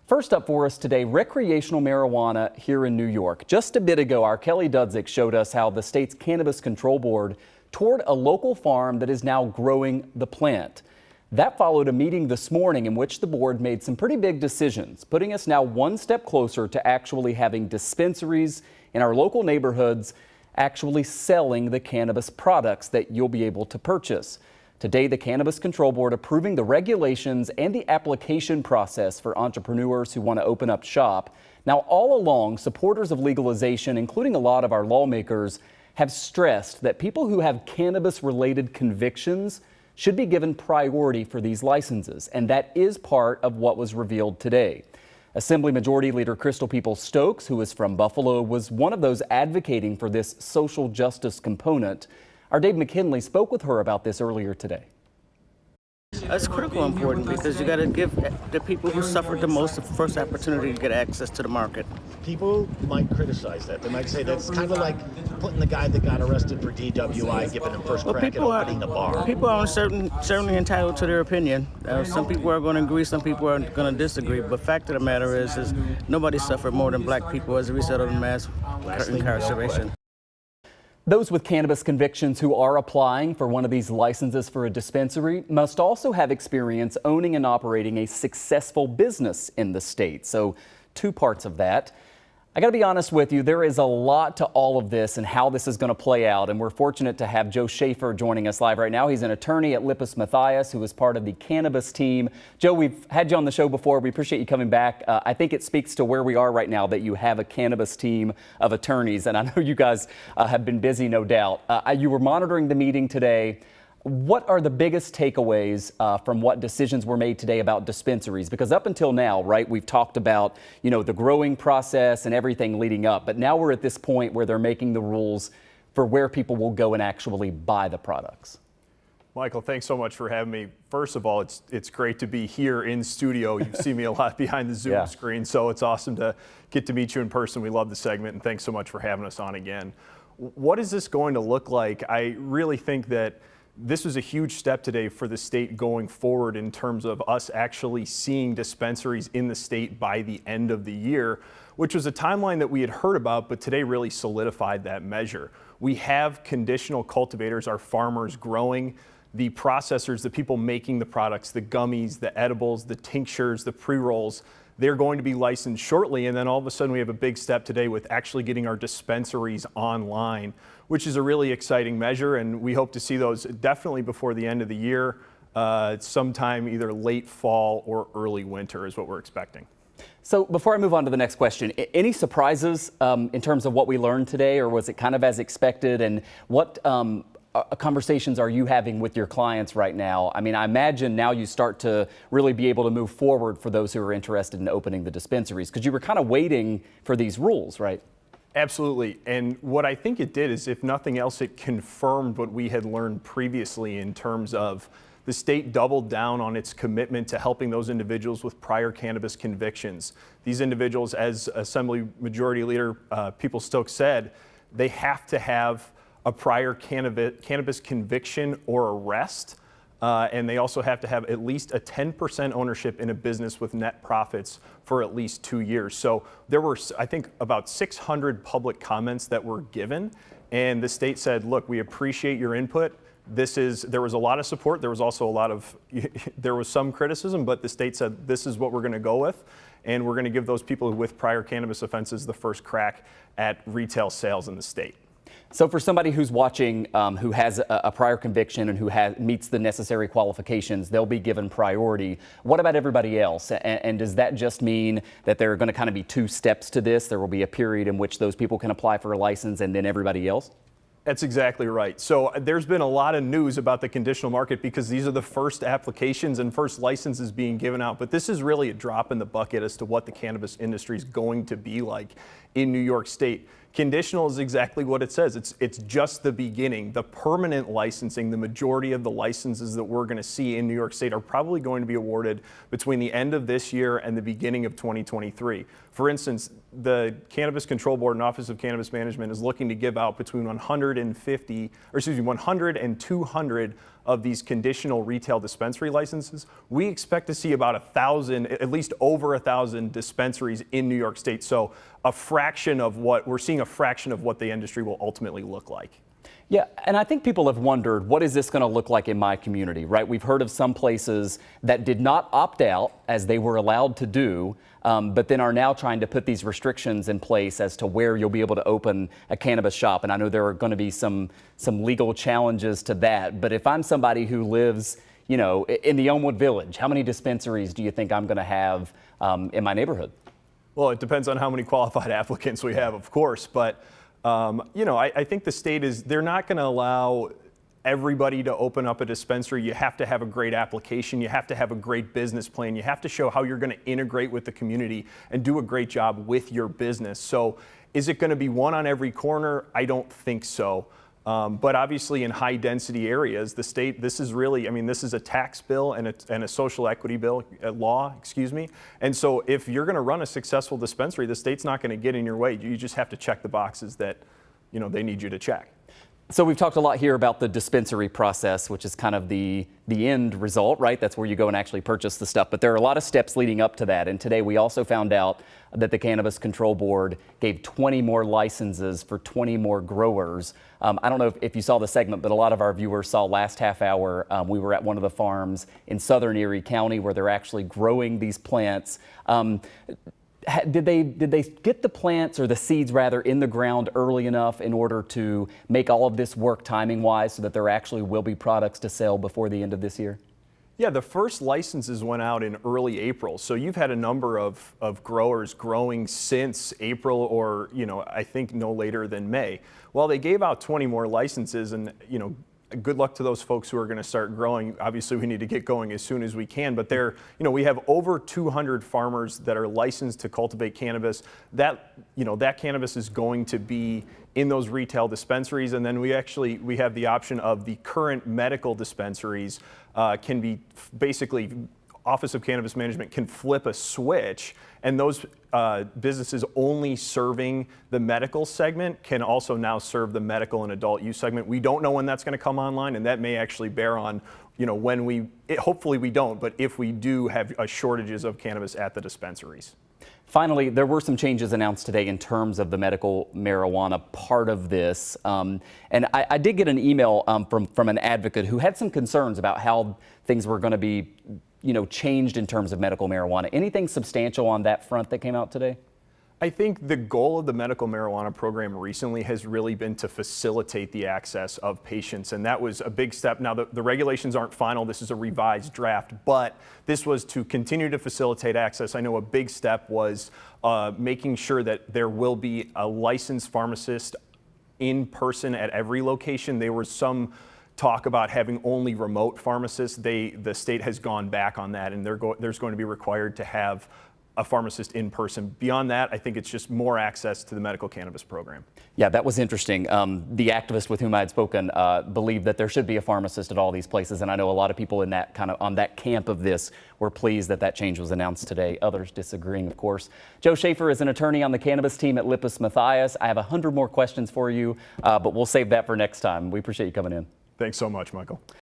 First up for us today, recreational marijuana here in New York. Just a bit ago, our Kelly Dudzik showed us how the state's Cannabis Control Board toured a local farm that is now growing the plant. That followed a meeting this morning in which the board made some pretty big decisions, putting us now one step closer to actually having dispensaries in our local neighborhoods actually selling the cannabis products that you'll be able to purchase. Today, the Cannabis Control Board approving the regulations and the application process for entrepreneurs who want to open up shop. Now, all along, supporters of legalization, including a lot of our lawmakers, have stressed that people who have cannabis-related convictions should be given priority for these licenses, and that is part of what was revealed today. Assembly Majority Leader Crystal Peoples-Stokes, who is from Buffalo, was one of those advocating for this social justice component. Our Dave McKinley spoke with her about this earlier today. It's critical important because you got to give the people who suffered the most the first opportunity to get access to the market. People might criticize that. They might say that's kind of like putting the guy that got arrested for DWI, giving him first crack at opening the bar. People are certainly entitled to their opinion. Some people are going to agree, some people are going to disagree. But fact of the matter is nobody suffered more than black people as a result of the mass incarceration. Those with cannabis convictions who are applying for one of these licenses for a dispensary must also have experience owning and operating a successful business in the state. So two parts of that. I got to be honest with you, there is a lot to all of this and how this is going to play out. And we're fortunate to have Joe Schafer joining us live right now. He's an attorney at Lippes Mathias, who is part of the cannabis team. Joe, we've had you on the show before. We appreciate you coming back. I think it speaks to where we are right now that you have a cannabis team of attorneys. And I know you guys have been busy, no doubt. You were monitoring the meeting today. What are the biggest takeaways from what decisions were made today about dispensaries? Because up until now, right, we've talked about, the growing process and everything leading up. But now we're at this point where they're making the rules for where people will go and actually buy the products. Michael, thanks so much for having me. First of all, it's great to be here in studio. You see me a lot behind the Zoom screen, so it's awesome to get to meet you in person. We love the segment, and thanks so much for having us on again. What is this going to look like? I really think that this was a huge step today for the state going forward in terms of us actually seeing dispensaries in the state by the end of the year, which was a timeline that we had heard about, but today really solidified that measure. We have conditional cultivators, our farmers growing, the processors, the people making the products, the gummies, the edibles, the tinctures, the pre-rolls. They're going to be licensed shortly, and then all of a sudden we have a big step today with actually getting our dispensaries online, which is a really exciting measure, and we hope to see those definitely before the end of the year, sometime either late fall or early winter is what we're expecting. So before I move on to the next question, any surprises in terms of what we learned today, or was it kind of as expected? And what conversations are you having with your clients right now? I mean, I imagine now you start to really be able to move forward for those who are interested in opening the dispensaries, because you were kind of waiting for these rules, right? Absolutely. And what I think it did is, if nothing else, it confirmed what we had learned previously in terms of the state doubled down on its commitment to helping those individuals with prior cannabis convictions. These individuals, as Assembly Majority Leader Peoples-Stokes said, they have to have a prior cannabis conviction or arrest, and they also have to have at least a 10% ownership in a business with net profits for at least 2 years. So there were, I think, about 600 public comments that were given, and the state said, look, we appreciate your input. There was a lot of support. There was also there was some criticism, but the state said, this is what we're going to go with, and we're going to give those people with prior cannabis offenses the first crack at retail sales in the state. So for somebody who's watching who has a prior conviction and who meets the necessary qualifications, they'll be given priority. What about everybody else? And does that just mean that there are going to kind of be two steps to this? There will be a period in which those people can apply for a license and then everybody else? That's exactly right. So there's been a lot of news about the conditional market because these are the first applications and first licenses being given out. But this is really a drop in the bucket as to what the cannabis industry is going to be like in New York State. Conditional is exactly what it says. It's just the beginning. The permanent licensing, the majority of the licenses that we're going to see in New York State are probably going to be awarded between the end of this year and the beginning of 2023. For instance, the Cannabis Control Board and Office of Cannabis Management is looking to give out between 100 and 200 of these conditional retail dispensary licenses. We expect to see about 1,000, at least over 1,000 dispensaries in New York State. So we're seeing a fraction of what the industry will ultimately look like. Yeah, and I think people have wondered, what is this going to look like in my community, right? We've heard of some places that did not opt out as they were allowed to do, but then are now trying to put these restrictions in place as to where you'll be able to open a cannabis shop. And I know there are going to be some legal challenges to that. But if I'm somebody who lives, you know, in the Elmwood Village, how many dispensaries do you think I'm going to have in my neighborhood? Well, it depends on how many qualified applicants we have, of course, but you know, I think the state they're not going to allow everybody to open up a dispensary. You have to have a great application. You have to have a great business plan. You have to show how you're going to integrate with the community and do a great job with your business. So is it going to be one on every corner? I don't think so. But obviously in high density areas, the state, this is really, I mean, this is a tax bill and a social equity bill, law, excuse me. And so if you're going to run a successful dispensary, the state's not going to get in your way. You just have to check the boxes that, you know, they need you to check. So we've talked a lot here about the dispensary process, which is kind of the end result, right? That's where you go and actually purchase the stuff. But there are a lot of steps leading up to that. And today we also found out that the Cannabis Control Board gave 20 more licenses for 20 more growers. I don't know if you saw the segment, but a lot of our viewers saw last half hour. We were at one of the farms in southern Erie County where they're actually growing these plants. Did they get the plants, or the seeds rather, in the ground early enough in order to make all of this work timing wise so that there actually will be products to sell before the end of this year? Yeah, the first licenses went out in early April. So you've had a number of growers growing since April, or, you know, I think no later than May. Well, they gave out 20 more licenses, and, you know, good luck to those folks who are going to start growing. Obviously, we need to get going as soon as we can, but we have over 200 farmers that are licensed to cultivate cannabis. That cannabis is going to be in those retail dispensaries, and then we have the option of the current medical dispensaries can be basically, Office of Cannabis Management can flip a switch, and those businesses only serving the medical segment can also now serve the medical and adult use segment. We don't know when that's going to come online, and that may actually bear on, you know, hopefully we don't, but if we do have shortages of cannabis at the dispensaries. Finally, there were some changes announced today in terms of the medical marijuana part of this. And I did get an email from an advocate who had some concerns about how things were going to be, you know, changed in terms of medical marijuana. Anything substantial on that front that came out today? I think the goal of the medical marijuana program recently has really been to facilitate the access of patients, and that was a big step. Now, the regulations aren't final. This is a revised draft, but this was to continue to facilitate access. I know a big step was making sure that there will be a licensed pharmacist in person at every location. There was some talk about having only remote pharmacists. The state has gone back on that, and there's going to be required to have a pharmacist in person. Beyond that, I think it's just more access to the medical cannabis program. Yeah, that was interesting. The activist with whom I had spoken believed that there should be a pharmacist at all these places, and I know a lot of people in that on that camp of this were pleased that change was announced today. Others disagreeing, of course. Joe Schafer is an attorney on the cannabis team at Lippes Mathias. I have 100 more questions for you, but we'll save that for next time. We appreciate you coming in. Thanks so much, Michael.